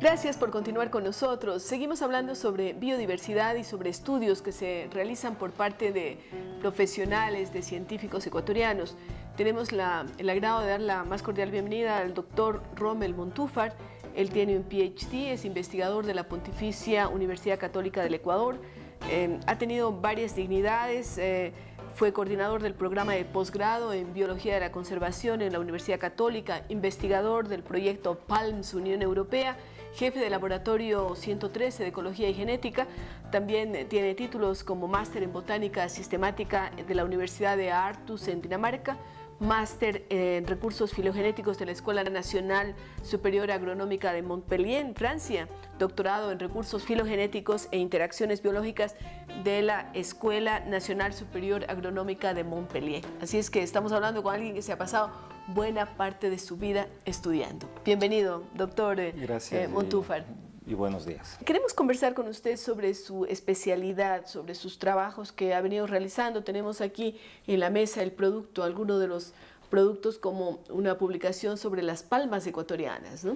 Gracias por continuar con nosotros. Seguimos hablando sobre biodiversidad y sobre estudios que se realizan por parte de profesionales, de científicos ecuatorianos. Tenemos el agrado de dar la más cordial bienvenida al doctor Rommel Montúfar. Él tiene un PhD, es investigador de la Pontificia Universidad Católica del Ecuador. Ha tenido varias dignidades. Fue coordinador del programa de posgrado en Biología de la Conservación en la Universidad Católica, investigador del proyecto PALMS Unión Europea, jefe del laboratorio 113 de Ecología y Genética. También tiene títulos como máster en Botánica Sistemática de la Universidad de Aarhus en Dinamarca, máster en Recursos Filogenéticos de la Escuela Nacional Superior Agronómica de Montpellier, en Francia, doctorado en Recursos Filogenéticos e Interacciones Biológicas de la Escuela Nacional Superior Agronómica de Montpellier. Así es que estamos hablando con alguien que se ha pasado buena parte de su vida estudiando. Bienvenido, doctor Montúfar. Y buenos días. Queremos conversar con usted sobre su especialidad, sobre sus trabajos que ha venido realizando. Tenemos aquí en la mesa el producto, algunos de los productos, como una publicación sobre las palmas ecuatorianas, ¿no?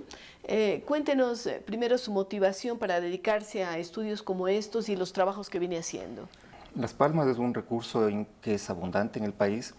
Cuéntenos primero su motivación para dedicarse a estudios como estos y los trabajos que viene haciendo. Las palmas es un recurso que es abundante en el país.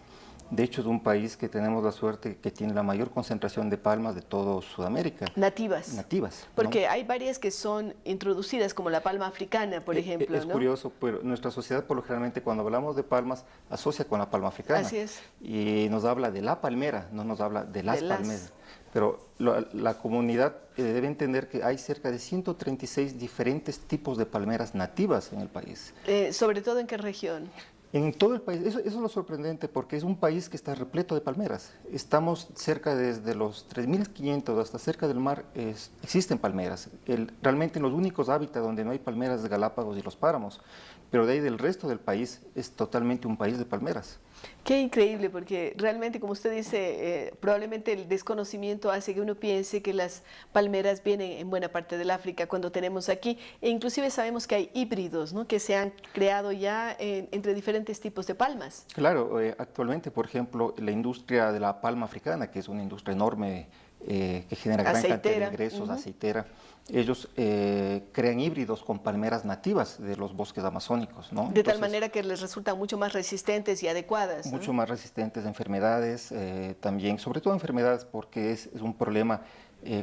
De hecho, es un país que tenemos la suerte que tiene la mayor concentración de palmas de todo Sudamérica. Nativas. Nativas. Porque ¿no? Hay varias que son introducidas, como la palma africana, por ejemplo. Es curioso, pero nuestra sociedad, por lo generalmente, cuando hablamos de palmas, asocia con la palma africana. Así es. Y nos habla de la palmera, no nos habla de las palmeras. Pero la comunidad debe entender que hay cerca de 136 diferentes tipos de palmeras nativas en el país. ¿Sobre todo en qué región? En todo el país, eso es lo sorprendente, porque es un país que está repleto de palmeras. Estamos cerca desde los 3.500 hasta cerca del mar, existen palmeras. Realmente los únicos hábitats donde no hay palmeras es Galápagos y los páramos, pero de ahí del resto del país es totalmente un país de palmeras. Qué increíble, porque realmente, como usted dice, probablemente el desconocimiento hace que uno piense que las palmeras vienen en buena parte del África cuando tenemos aquí, e inclusive sabemos que hay híbridos, ¿no?, que se han creado ya entre diferentes tipos de palmas. Claro, actualmente, por ejemplo, la industria de la palma africana, que es una industria enorme que genera gran cantidad de ingresos, aceitera, ellos crean híbridos con palmeras nativas de los bosques amazónicos, ¿no? De tal manera que les resultan mucho más resistentes y adecuadas, ¿no? Mucho más resistentes a enfermedades, también, sobre todo enfermedades, porque es un problema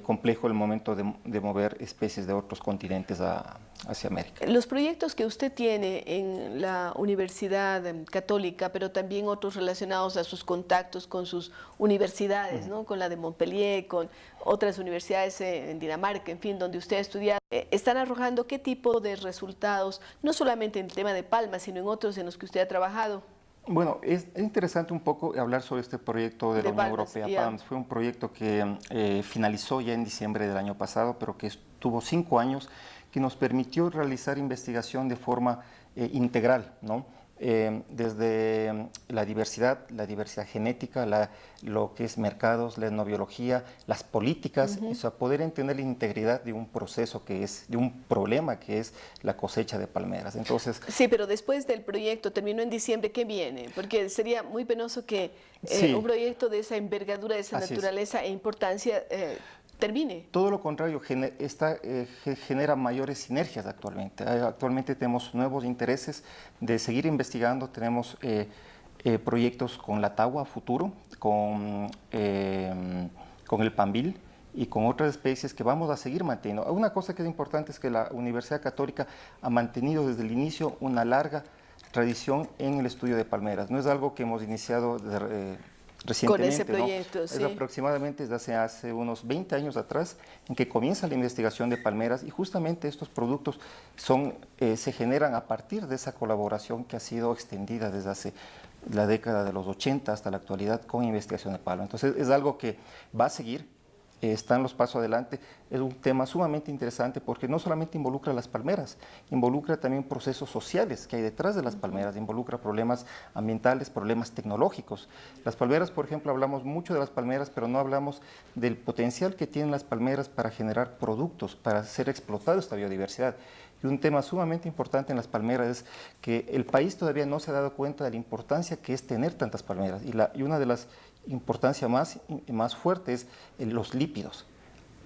complejo el momento de mover especies de otros continentes hacia América. Los proyectos que usted tiene en la Universidad Católica, pero también otros relacionados a sus contactos con sus universidades, ¿no?, con la de Montpellier, con otras universidades en Dinamarca, en fin, donde usted ha estudiado, están arrojando qué tipo de resultados, no solamente en el tema de palmas, sino en otros en los que usted ha trabajado. Bueno, es interesante un poco hablar sobre este proyecto de la Unión Europea, PALMS. Fue un proyecto que finalizó ya en diciembre del año pasado, pero que estuvo 5 años, que nos permitió realizar investigación de forma integral, ¿no? Desde la diversidad genética, lo que es mercados, la etnobiología, las políticas, o sea, poder entender la integridad de un proceso de un problema que es la cosecha de palmeras. Entonces, sí, pero después del proyecto, terminó en diciembre, ¿qué viene? Porque sería muy penoso que un proyecto de esa envergadura, de esa naturaleza e importancia termine. Todo lo contrario, genera mayores sinergias actualmente. Actualmente tenemos nuevos intereses de seguir investigando, tenemos proyectos con la tagua futuro, con el pambil y con otras especies que vamos a seguir manteniendo. Una cosa que es importante es que la Universidad Católica ha mantenido desde el inicio una larga tradición en el estudio de palmeras. No es algo que hemos iniciado recientemente, con ese proyecto, ¿no? sí. Es aproximadamente desde hace unos 20 años atrás en que comienza la investigación de palmeras, y justamente estos productos se generan a partir de esa colaboración que ha sido extendida desde hace la década de los 80 hasta la actualidad con investigación de palma. Entonces es algo que va a seguir. Están los pasos adelante. Es un tema sumamente interesante porque no solamente involucra las palmeras, involucra también procesos sociales que hay detrás de las palmeras, involucra problemas ambientales, problemas tecnológicos. Las palmeras, por ejemplo, hablamos mucho de las palmeras, pero no hablamos del potencial que tienen las palmeras para generar productos, para hacer explotada esta biodiversidad. Y un tema sumamente importante en las palmeras es que el país todavía no se ha dado cuenta de la importancia que es tener tantas palmeras, y una de las importancia más fuerte es los lípidos.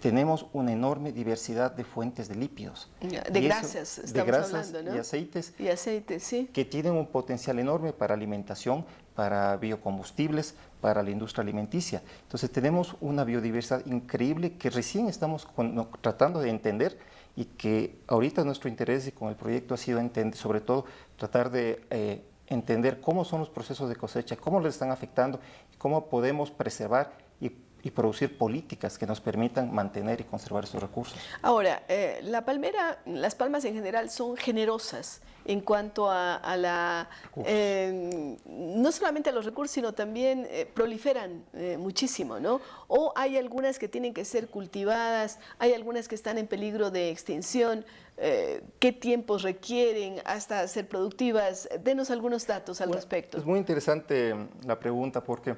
tenemos una enorme diversidad de fuentes de lípidos. De grasas, estamos hablando, ¿no? Y aceites. Y aceites, sí. Que tienen un potencial enorme para alimentación, para biocombustibles, para la industria alimenticia. Entonces tenemos una biodiversidad increíble que recién estamos tratando de entender y que ahorita nuestro interés y con el proyecto ha sido entender, sobre todo tratar de entender cómo son los procesos de cosecha, cómo les están afectando y cómo podemos preservar y producir políticas que nos permitan mantener y conservar esos recursos. Ahora, la palmera, las palmas en general son generosas en cuanto a la, no solamente a los recursos, sino también proliferan muchísimo, ¿no? O hay algunas que tienen que ser cultivadas, hay algunas que están en peligro de extinción. ¿Qué tiempos requieren hasta ser productivas? Denos algunos datos al respecto. Es muy interesante la pregunta porque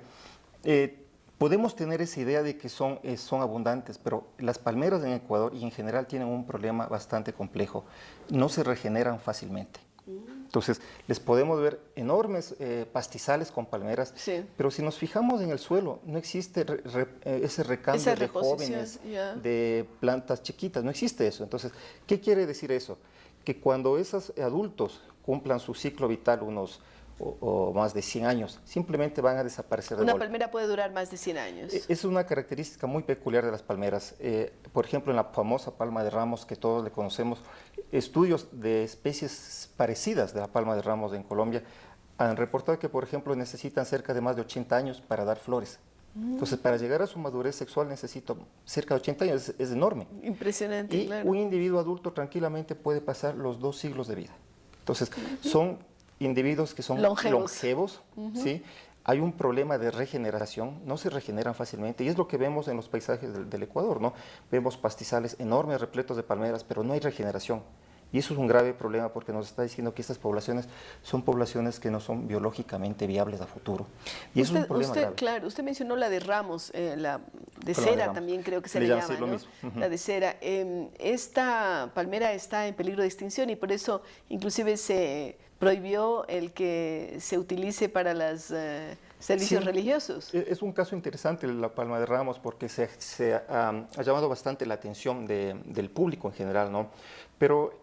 podemos tener esa idea de que son abundantes, pero las palmeras en Ecuador y en general tienen un problema bastante complejo. No se regeneran fácilmente. Entonces, les podemos ver enormes pastizales con palmeras, sí, pero si nos fijamos en el suelo, no existe ese recambio de jóvenes, de plantas chiquitas, no existe eso. Entonces, ¿qué quiere decir eso? Que cuando esos adultos cumplan su ciclo vital o más de 100 años, simplemente van a desaparecer de Una golpe. palmera puede durar más de 100 años. Es una característica muy peculiar de las palmeras. Por ejemplo, en la famosa palma de Ramos, que todos le conocemos, estudios de especies parecidas de la palma de Ramos en Colombia han reportado que, por ejemplo, necesitan cerca de más de 80 años para dar flores. Entonces, para llegar a su madurez sexual necesito cerca de 80 años, es enorme. Impresionante, y claro. Un individuo adulto tranquilamente puede pasar los 2 siglos de vida. Entonces, son individuos que son longevos, ¿sí? Hay un problema de regeneración, no se regeneran fácilmente, y es lo que vemos en los paisajes del Ecuador, ¿no? Vemos pastizales enormes, repletos de palmeras, pero no hay regeneración. Y eso es un grave problema porque nos está diciendo que estas poblaciones son poblaciones que no son biológicamente viables a futuro. Y eso es un problema grave. Claro, usted mencionó la de Ramos, la de cera también creo que se le llama, sí, ¿no? Lo mismo. La de cera. Esta palmera está en peligro de extinción y por eso inclusive se prohibió el que se utilice para los servicios religiosos. Es un caso interesante la palma de Ramos porque se ha llamado bastante la atención del público en general, ¿no? Pero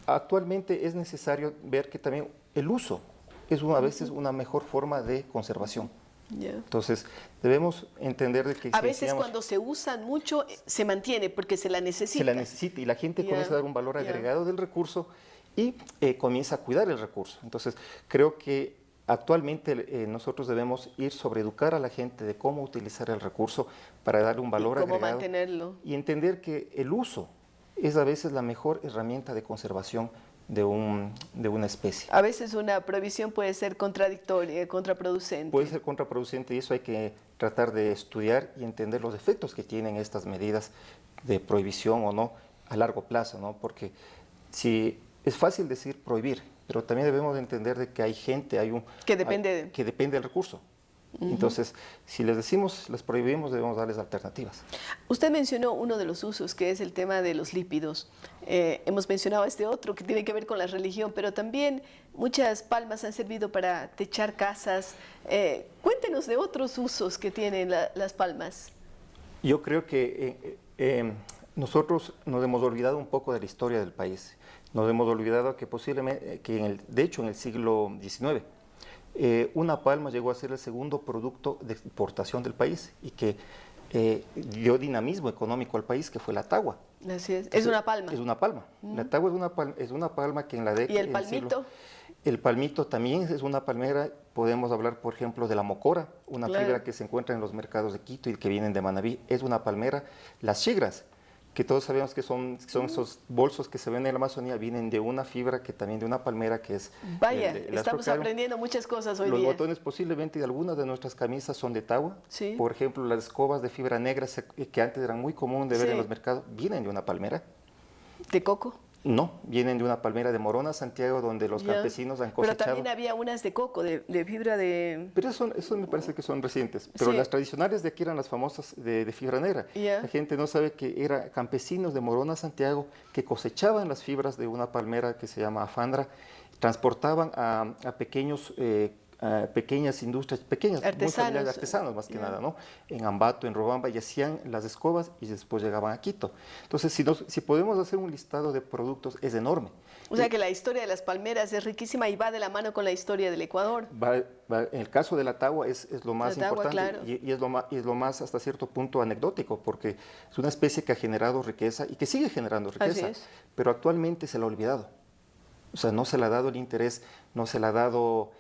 actualmente es necesario ver que también el uso es a veces una mejor forma de conservación. Entonces, debemos entender de que... A veces cuando se usan mucho, se mantiene porque se la necesita. Se la necesita y la gente comienza a dar un valor agregado del recurso y comienza a cuidar el recurso. Entonces, creo que actualmente nosotros debemos ir sobre educar a la gente de cómo utilizar el recurso para darle un valor agregado. Cómo mantenerlo. Y entender que el uso es a veces la mejor herramienta de conservación de una especie. A veces una prohibición puede ser contradictoria, contraproducente. Puede ser contraproducente y eso hay que tratar de estudiar y entender los efectos que tienen estas medidas de prohibición o no a largo plazo, ¿no? Porque si es fácil decir prohibir, pero también debemos de entender de que hay gente, que depende del recurso. Entonces, si les decimos, les prohibimos, debemos darles alternativas. Usted mencionó uno de los usos, que es el tema de los lípidos. Hemos mencionado este otro, que tiene que ver con la religión, pero también muchas palmas han servido para techar casas. Cuéntenos de otros usos que tienen las palmas. Yo creo que nosotros nos hemos olvidado un poco de la historia del país. Nos hemos olvidado que posiblemente, de hecho en el siglo XIX, una palma llegó a ser el segundo producto de exportación del país y que dio dinamismo económico al país, que fue la tagua. Así es. Entonces, es una palma. Es una palma. La tagua es una palma que en la década... ¿Y el palmito? El palmito también es una palmera. Podemos hablar, por ejemplo, de la mocora, una fibra que se encuentra en los mercados de Quito y que vienen de Manabí. Es una palmera. Las chigras, que todos sabemos que son esos bolsos que se ven en la Amazonía, vienen de una fibra que también de una palmera que es... Vaya, estamos aprendiendo muchas cosas hoy día. Los botones posiblemente de algunas de nuestras camisas son de tagua. Sí. Por ejemplo, las escobas de fibra negra que antes eran muy común de ver en los mercados, vienen de una palmera. ¿De coco? No, vienen de una palmera de Morona, Santiago, donde los campesinos han cosechado. Pero también había unas de coco, de fibra de... Pero eso me parece que son recientes. Pero las tradicionales de aquí eran las famosas de fibra negra. La gente no sabe que eran campesinos de Morona, Santiago, que cosechaban las fibras de una palmera que se llama afandra, transportaban a pequeños pequeñas industrias, pequeñas, muy familiares, artesanos más que nada, ¿no? En Ambato, en Robamba, y hacían las escobas y después llegaban a Quito. Entonces, si podemos hacer un listado de productos, es enorme. O sea que la historia de las palmeras es riquísima y va de la mano con la historia del Ecuador. En el caso de la tagua es lo más importante, claro. y es lo más hasta cierto punto anecdótico, porque es una especie que ha generado riqueza y que sigue generando riqueza, pero actualmente se la ha olvidado. O sea, no se le ha dado el interés, no se le ha dado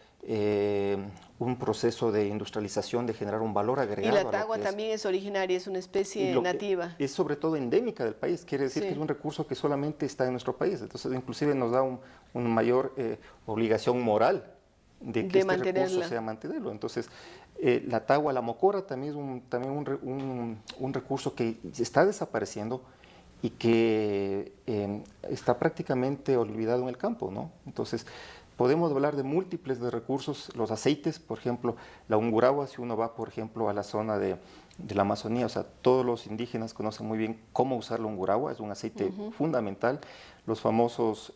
un proceso de industrialización, de generar un valor agregado. Y la tagua también es originaria, es una especie nativa. Es sobre todo endémica del país, quiere decir que es un recurso que solamente está en nuestro país. Entonces, inclusive nos da una mayor obligación moral de que este recurso sea mantenerlo. Entonces, la tagua, la mocora también es un recurso que está desapareciendo y que está prácticamente olvidado en el campo, ¿no? Entonces, podemos hablar de múltiples de recursos, los aceites, por ejemplo, la ungurahua, si uno va, por ejemplo, a la zona de la Amazonía, o sea, todos los indígenas conocen muy bien cómo usar la ungurahua, es un aceite fundamental. Los famosos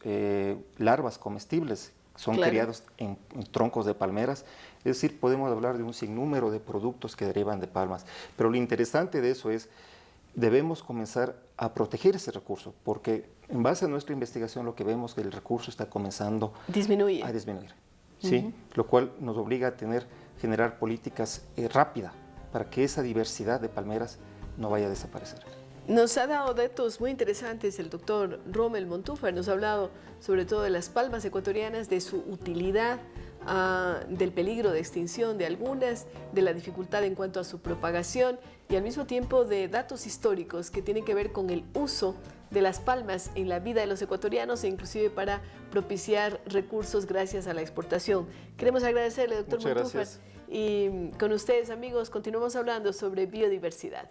larvas comestibles son criados en troncos de palmeras, es decir, podemos hablar de un sinnúmero de productos que derivan de palmas. Pero lo interesante de eso es, debemos comenzar a proteger ese recurso, porque en base a nuestra investigación lo que vemos es que el recurso está comenzando a disminuir, ¿sí? Lo cual nos obliga a generar políticas rápidas para que esa diversidad de palmeras no vaya a desaparecer. Nos ha dado datos muy interesantes el doctor Rommel Montúfar, nos ha hablado sobre todo de las palmas ecuatorianas, de su utilidad, del peligro de extinción de algunas, de la dificultad en cuanto a su propagación y al mismo tiempo de datos históricos que tienen que ver con el uso de las palmas en la vida de los ecuatorianos e inclusive para propiciar recursos gracias a la exportación. Queremos agradecerle, doctor Montúfar. Y con ustedes, amigos, continuamos hablando sobre biodiversidad.